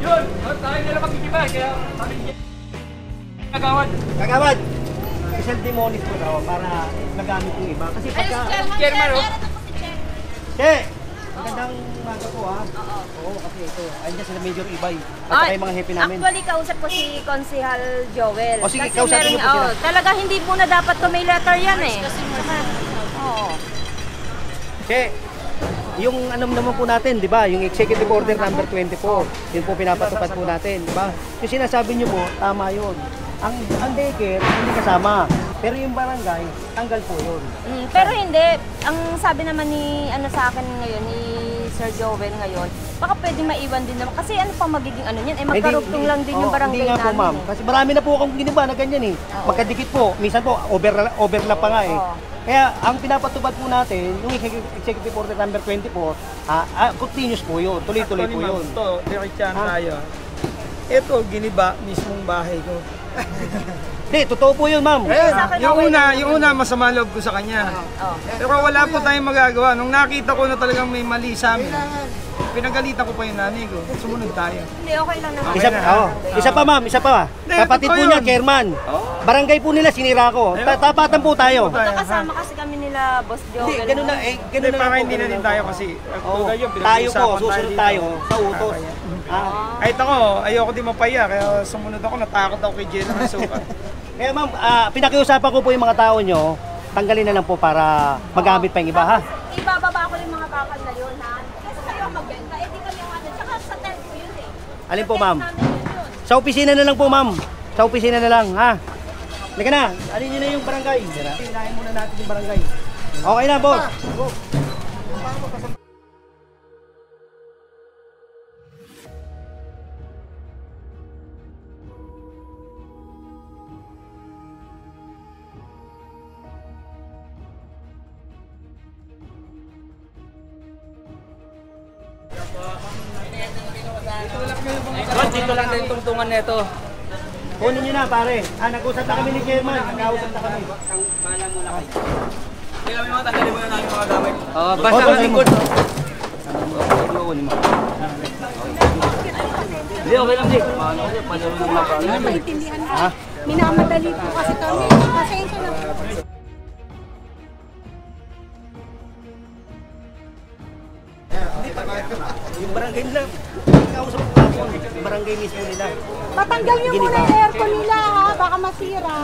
Yun! Tayo nila magkikibay, kaya sabi niya. Kagawad! Kagawad! Isang demonis ko daw para nagamit yung iba. Kasi pagka... Chairman, oh! Che! Magandang umaga po ha. Oo, kasi ito. Andiyan sila Major Ibay. At saka yung mga happy namin. Actually, kausap ko si Konsehal Joel. O sige, kasi kausapin niyo po sila. Talaga hindi po na dapat to may letter yan eh. Oo. Che! Yung ano naman po natin, di ba? Yung Executive Order number 24. Yun po pinapatupad po natin, di ba? Yung sinasabi niyo po, tama yun. Ang daycare, hindi kasama. Pero yung barangay, tanggal po yun. Pero hindi. Ang sabi naman ni sa akin ngayon, ni Sir Joel ngayon, baka pwede maiwan din naman. Kasi ano pa magiging ano niyan? Magkarugtong lang din yung barangay namin. Hindi nga po, ma'am. Kasi marami na po akong giniba na ganyan eh. Magkadikit po. Minsan po, overlap pa nga eh. Kaya ang pinapatupad po natin, yung Executive Order number 24, continuous po yun. Tuloy-tuloy po yun. Ito, diretsahan tayo. Ito, giniba, mismong bahay ko. Hindi, totoo po yun, ma'am. Yung una, masama loob ko sa kanya. Pero wala po tayong magagawa. Nung nakita ko na talagang may mali sa amin, pinagalitan ko pa yung nanay ko. Sumunod tayo. Hindi, okay lang naman. Isa pa, ma'am. Isa pa. Kapatid po niya, chairman. Barangay po nila, sinira ko. Tapatan po tayo. Kasama kasi kami nila, Boss Joel. Hindi, ganun na. Ganun na para hindi na din tayo kasi. Tayo po, susunod tayo sa utos. Kahit ako, ayoko din mapaya. Kaya sumunod ako, natakot ako kay General Sukat. Kaya ma'am, pinakiusapan ko po yung mga tao nyo, tanggalin na lang po para magamit pa yung iba, ha? Ibababa ko yung mga bakal na yun, ha? Kasi kayo magbenta, di kami yung ano, tsaka sa tent ko yun eh. Alin po, ma'am? Sa opisina na lang po, ma'am. Sa opisina na lang, ha? Halika na, alin nyo na yung barangay. Hinahin muna natin yung barangay. Okay na, boss. Go. Dito lang din tungtungan nito. Kunin nyo na, pare. Nag-usap na kami ni Chairman. Nag-usap na kami. Bahala muna kayo. Hindi kami mga tanggalin mo na namin mga gamit. Basta ang likod. Hindi, okay lang, Dick. Paano ko, palaro ng mga Hindi maintindihan ha? Minamadali po kasi kami. Pasensya na po. Yung barangay nila, kausap ko ako, yung barangay mismo nila. Matanggal niyo muna yung aircon nila ha, baka masira.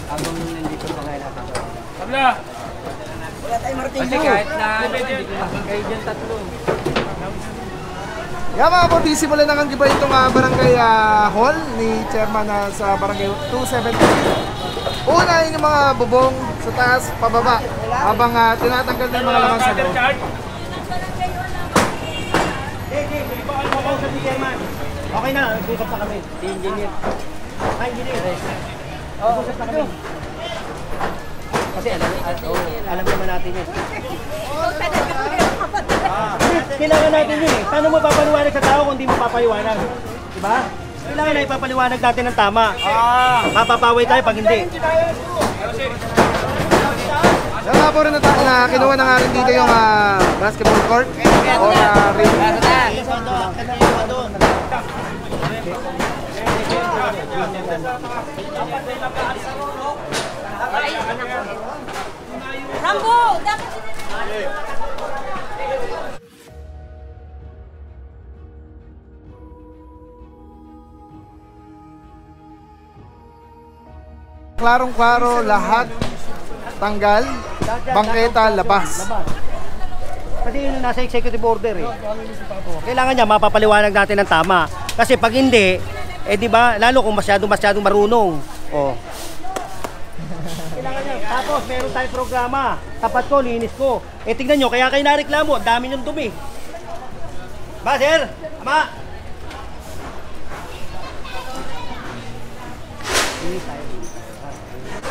Habang nandito sa kaya natin. Tabla! Wala tayong martilyo. Kasi kahit na hindi ko kayo dyan tatlo. Yan mga po, simulan na kang giba itong barangay hall ni chairman sa barangay 270. Unahin yung mga bubong sa taas, pababa, habang tinatanggal na yung mga laman sa loob. Okay na, nag-usap na kami. Si engineer. Engineer. Nag-usap na kami. Kasi alam naman natin yun. Kailangan natin yun eh. Paano mo papaliwanag sa tao kung di mo papaliwanag? Diba? Kailangan na ipapaliwanag natin ng tama. Mapapaway tayo pag hindi. Yan nga po rin na kinuha na nga rin dito yung basketball court or ring. Rambo! Dapat Klarong-klaro lahat tanggal, bangketa, labas. Kasi yun nasa executive order eh. Kailangan niya mapapaliwanag natin ng tama. Kasi pag hindi, di ba, lalo kung masyadong marunong. Kailangan niya. Tapos meron tayong programa. Tapat ko, linis ko. Tignan nyo, kaya kayo nareklamo, ang dami niyong dumi. Ba, sir? Ama!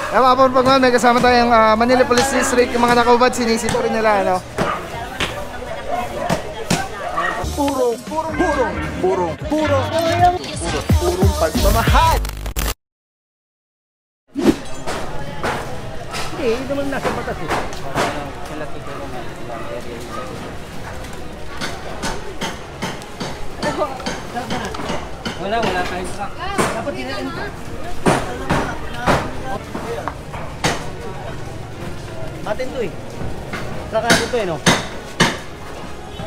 Yan mga po, pag may kasama tayong Manila Police District, yung mga nakaubad, sinisito rin nila, ano? Purong pagmamahal! Hindi naman nasa batas eh. Dapat tinain ko. Atin to eh. Saka ito eh, no?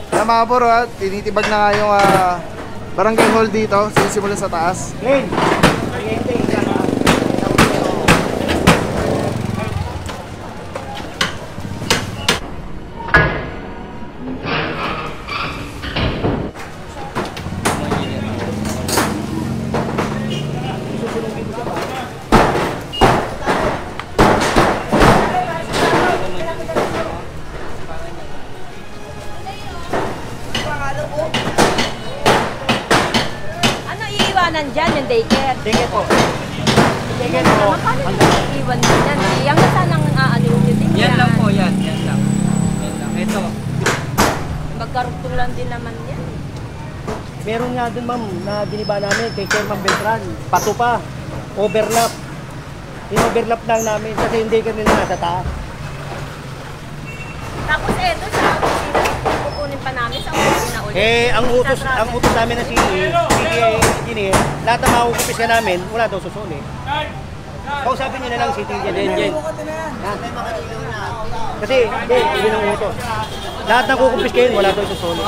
Kaya mga bro, tinitibag na nga yung barangay hall dito. Sinisimula sa taas. Glenn! Kliente, yan ha. Ano iiwanan dyan yung daycare? Sige po. Sige Ano po. naman, paano yung iiwan din yan? Eh, yung sanang ano yung din Yan lang po, yan. Yan lang. Yan lang. Ito. Magkarugtong lang din naman yan. Meron nga dun ma'am na giniba namin kay Chairman Beltran. Pato pa. Overlap. In-overlap lang namin kasi hindi kami nasa taas. Tapos eto sa opisina, kukunin pa namin sa opisina ulit. Ang utos namin na si engineer, lahat ng makukupis ka namin, wala daw susuli. Kausapin niyo na lang si engineer. Kasi, hindi, yun ang utos. Lahat ng kukupis kayo, wala daw susuli.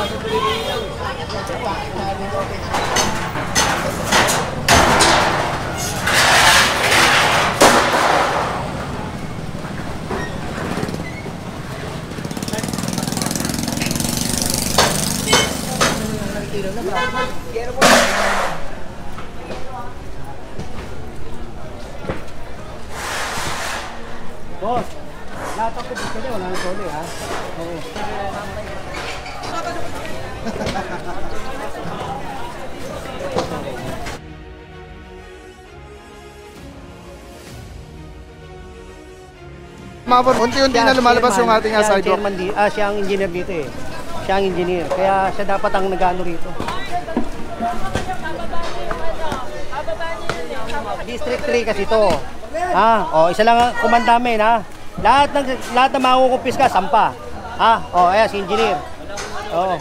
Boss, lahat ng kukupis kayo, wala nang susuli ha. Oo. Mga bro, unti-unti na lumalabas yung ating sidewalk. Siya ang engineer dito eh. Siya ang engineer. Kaya siya dapat ang nag-ano rito. District 3 kasi to. Isa lang ang kumandamin ha. Lahat ng makukupis ka, sampa. Ayan si engineer. Oo.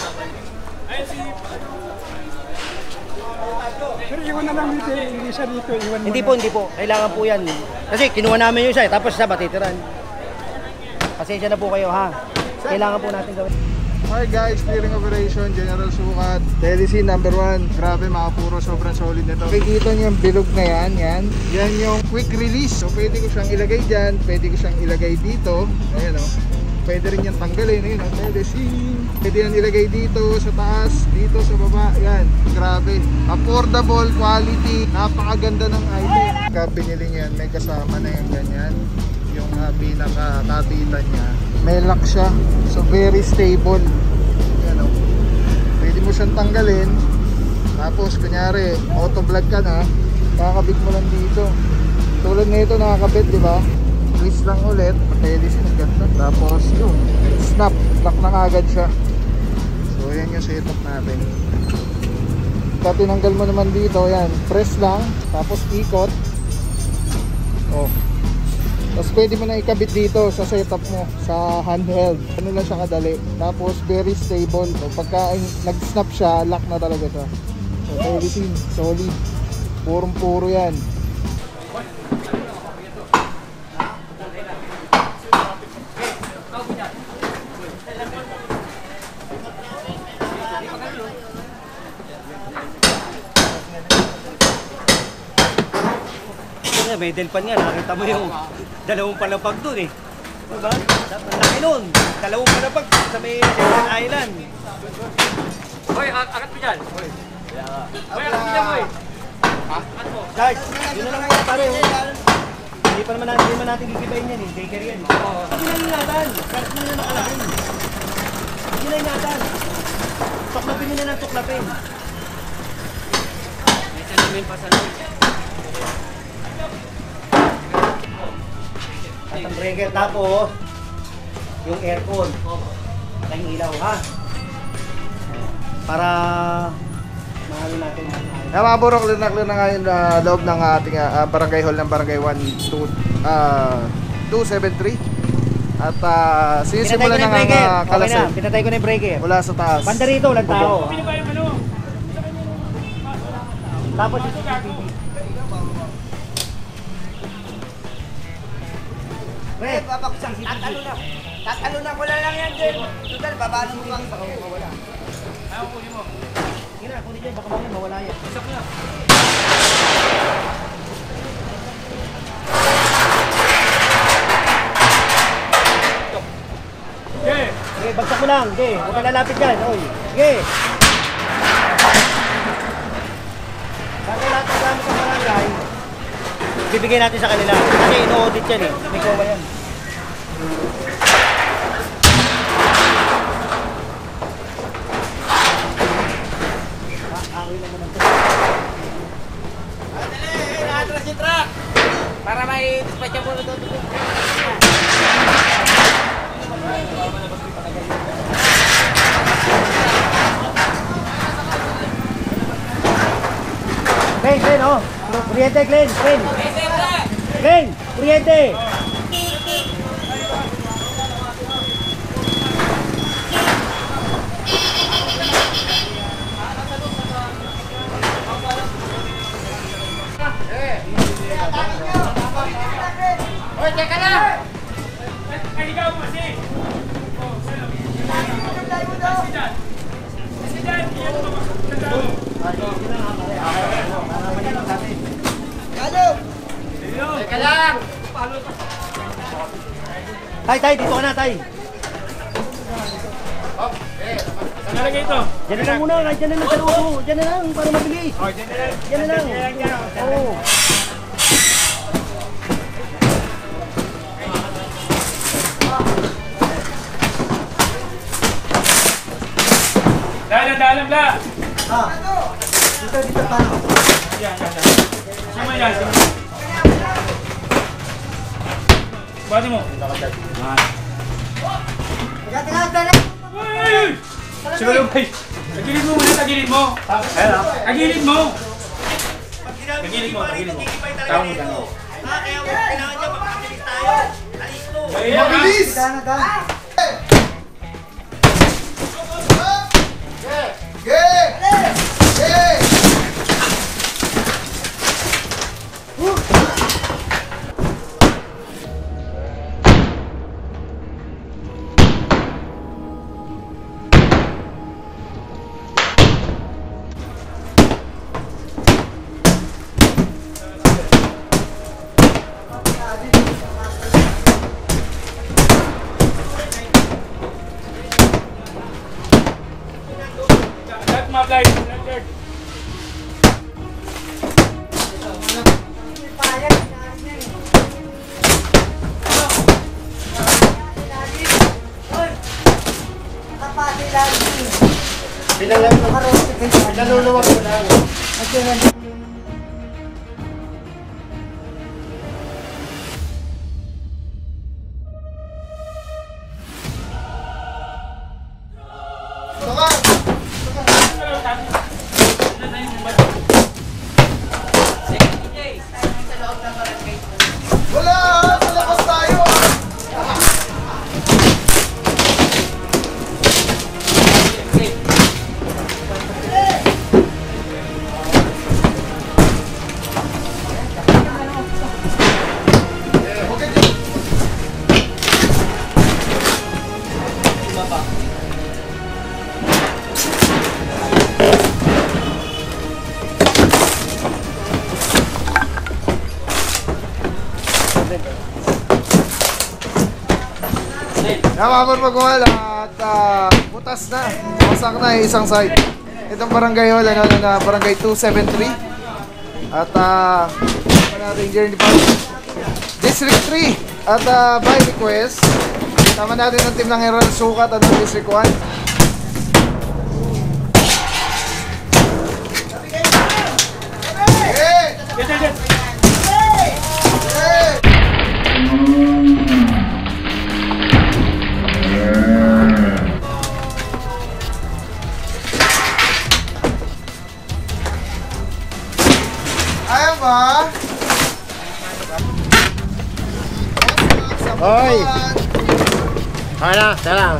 Pero iwan na lang dito, hindi siya dito, iwan mo Hindi na. po, hindi po. Kailangan po yan. Kasi kinuha namin yung isa tapos isa matitiran. Pasensya na po kayo ha. Kailangan po natin gawin. Alright guys, clearing operation, General Sukat, Telecine number 1. Grabe mga puro, sobrang solid nito. Nakikita niyo yung bilog na yan. Yan yung quick release. So pwede ko siyang ilagay dyan, pwede ko siyang ilagay dito. Ayan o. Pwede rin yan tanggalin. Ayan o, Telecine. Pwede yan ilagay dito sa taas, dito sa baba. Yan, grabe. Affordable, quality, napakaganda ng item. Pagka binili niyan, may kasama na yung ganyan. Yung pinaka-kabitan niya. May lock siya. So very stable. Yan o. Pwede mo siyang tanggalin. Tapos kunyari, auto vlog ka na, kakabit mo lang dito. Tulad nito nakakabit, di ba? Twist lang ulit. Telecine ang ganda. Tapos yun, snap. Lock na agad siya. So yan yung setup natin. Pag tinanggal mo naman dito, yan. Press lang. Tapos ikot. Oh. Tapos pwede mo na ikabit dito sa setup mo sa handheld. Ano lang siya kadali. Tapos very stable. So, pagka nag-snap siya, lock na talaga siya. So Telecine, solid. Purong-puro yan. May delpan nga, nakita mo yung dalawang palapag doon eh. Diba? Ang laki nun. Dalawang palapag sa may Second Island. Hoy, akat mo dyan. Hoy, akat mo dyan, hoy. Guys, yun na lang muna pare. Hindi pa naman natin gigibayin yan eh. Daycare yan eh. Hindi na ingatan. Kahit mo na nakalaki. Hindi na ingatan. Tuklapin nyo na ng tuklapin. May salamin pa sa loob. At ang breaker tapos yung aircon. Tayong ilaw ha. Para mahalo natin. Kaya mga bro, clear na nga yung loob ng ating barangay hall ng barangay 273. At sinisimulan na nga kalasin. Pinatay ko na yung breaker. Mula sa taas. Banda rito, walang tao. Tapos yung CCTV. Pre, babaksak. Tatalunan ko lang yan, Jay. Total, babalo mo lang. Baka mawala. Ayaw, kunin mo. sige na, kunin dyan, baka mamaya mawala yan. Isak na. Sige, bagsak mo lang. Sige, huwag ka lalapit dyan. Oy. Sige. Kasi lahat ng gamit sa barangay, bibigay natin sa kanila. Kasi ino-audit yan eh. May kowa yan. Ako'y lang naman ito. Atras yung truck. Para may dispatch mo na doon. Glenn, oh. Kuryente, Glenn. Glenn, kuryente. Hoy, teka lang! Teka lang! Tay, dito ka na, tay. Saan nalagay ito? Diyan na lang muna, diyan na lang sa loob mo. Diyan na lang, para mabilis. Diyan na lang. Oo. Dalam la! Dito pa. Yan. Sama yan. Bati mo. Uy! Siguro ba? Tagilid mo muna, tagilid mo. Tagilid mo. Tagilid mo. Tawag mo gano'n. Kaya kailangan niya makakabilis tayo. Alis mo. Mabilis! Lahat ma-apply. Pinaluluwag mo lang. Wala! Sa labas tayo! Nakapagpagwala at butas na. Wasak na isang side. Itong barangay hall na barangay 273. At Ranger Department District 3. At by request, tama natin ang team ng Herald Sukat at ng District 1. Ayaw ba? Hoy! Hala, tara.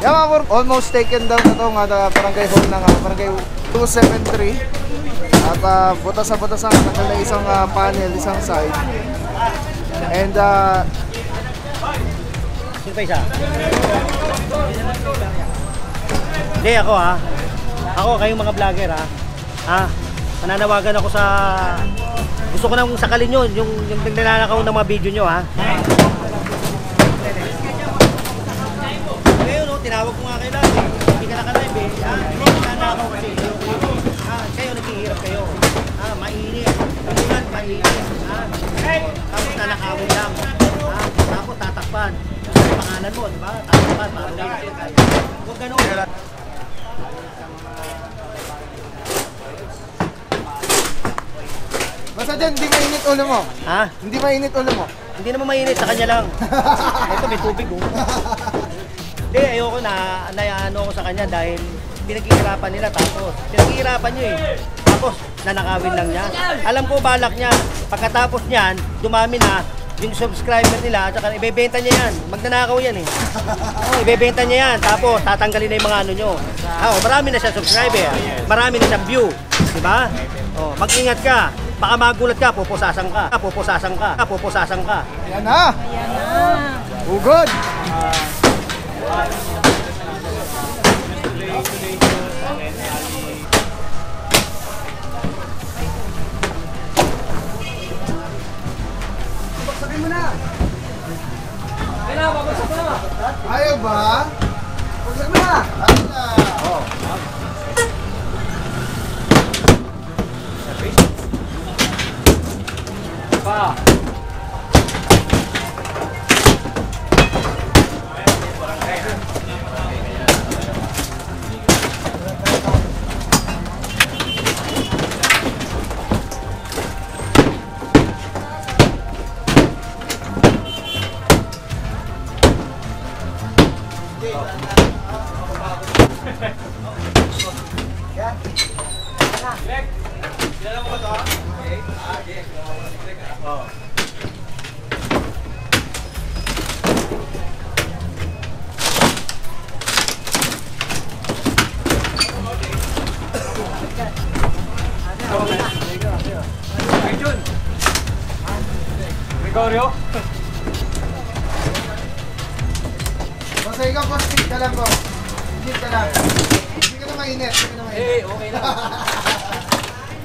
Yan mga bro, almost taken down na itong barangay hall ng barangay 273. At butas na butas ang natanggal na isang panel, isang side. And Sino pa isa? Hindi, ako ha. Ako, kayong mga vlogger ha. Mananawagan ako sa... Gusto ko nang sakalin yun, yung nananakaw ng mga video nyo ha. Ngayon no, tinawag ko nga kayo lang eh. Hindi ka naka-live eh. Nananakaw kasi. Kayo, naghihirap kayo. Mainit. Tulad, mainit. Tapos nanakawin lang. Tapos tatakpan. Pangalan mo, di ba? Tatakpan, pangalan. Huwag ganun. basta dyan, hindi mainit ulo mo. Ha? Hindi mainit ulo mo. Hindi naman mainit, sa kanya lang. Ito, may tubig oh. Hindi, ayoko na, ano ako sa kanya dahil pinaghihirapan nila tapos. Pinaghihirapan nyo eh. Tapos, nanakawin lang niya. Alam ko, balak niya. Pagkatapos niyan, dumami na yung subscriber nila at saka ibebenta niya yan. Magnanakaw yan eh. Ibebenta niya yan. Tapos, tatanggalin na yung mga ano nyo. Marami na siya subscriber. Marami na siyang view. Diba? Mag-ingat ka. Baka magulat ka, pupusasan ka. Pupusasan ka. Pupusasan ka. Ayan na. Ayan na. Ugod. Babagsakin mo na. Ayaw ba? Babagsakin mo na. Ayaw na. Gregorio? Basta ikaw po, speed ka lang po. Speed ka lang. Hindi ka na mainit. Hindi ka na mainit. Okay lang.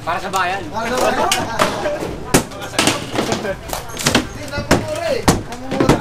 Para sa bayan. Ano ba? Hindi, namumura eh. Namumura.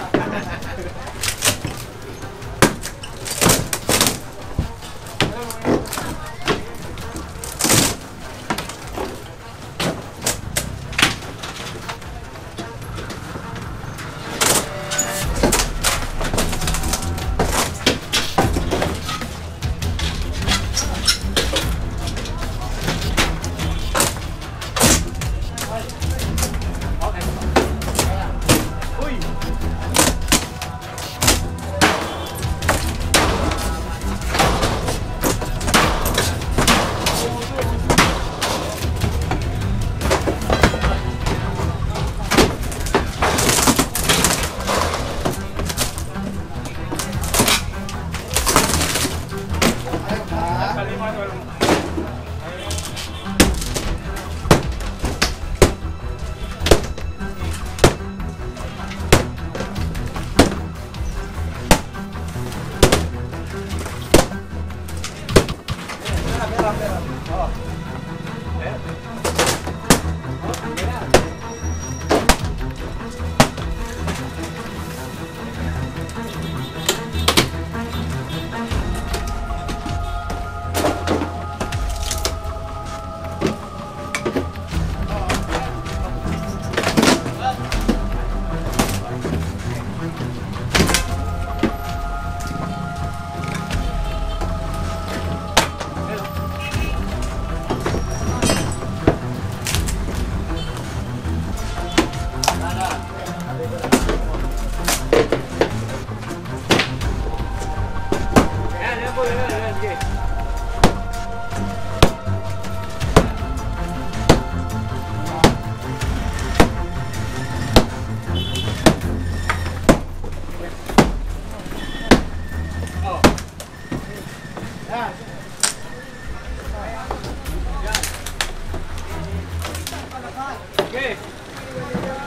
Okay.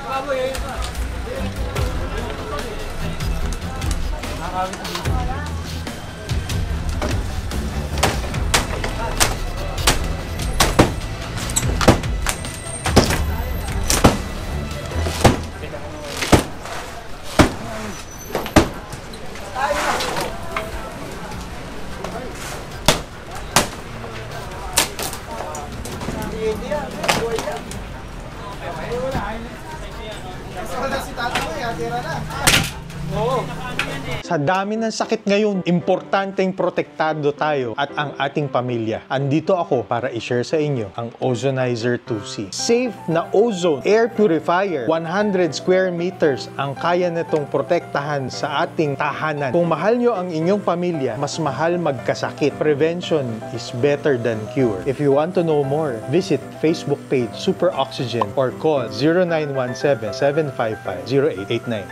Baboy, Si tatay mo, tira na. Sa dami ng sakit ngayon, importanteng protektado tayo at ang ating pamilya. Andito ako para i-share sa inyo ang Ozonizer 2C. Safe na ozone air purifier. 100 square meters ang kaya nitong protektahan sa ating tahanan. Kung mahal nyo ang inyong pamilya, mas mahal magkasakit. Prevention is better than cure. If you want to know more, visit Facebook page Super Oxygen or call 0917-755-0889.